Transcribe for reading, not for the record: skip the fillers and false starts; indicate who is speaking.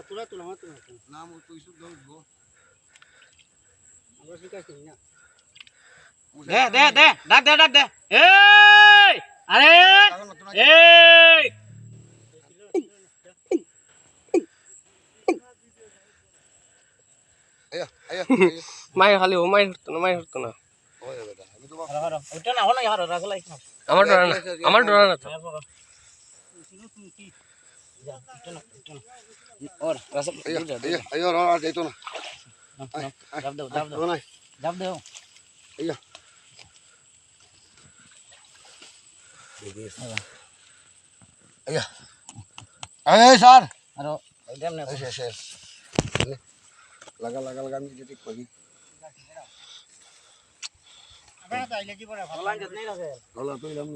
Speaker 1: তোলা তোলা আমার তোলা
Speaker 2: নাম তুই শুধু ধরবো
Speaker 1: আমরা ঠিক আছে না
Speaker 3: দে দে দে ডাক দে ডাক দে এই আরে এই
Speaker 2: আয়া আয়া
Speaker 3: মাই খালি ও মাই হতো না
Speaker 2: ওরে বেটা আমি তো
Speaker 1: ওটা না হলো यार রাখলা ইসনা
Speaker 3: আমার ডরা না তো
Speaker 1: और रसल
Speaker 2: আয়া আয়া আর যাইতো না
Speaker 1: जब दो जब दो
Speaker 2: আয়া আয়া আয় স্যার
Speaker 1: अरे एकदम ने
Speaker 2: শেষ শেষ লাগা লাগা লাগা আমি যেতে করি
Speaker 1: अबे तो आइले जी बड़ा भगवान जत नहीं रहे
Speaker 2: হলো তুই লাম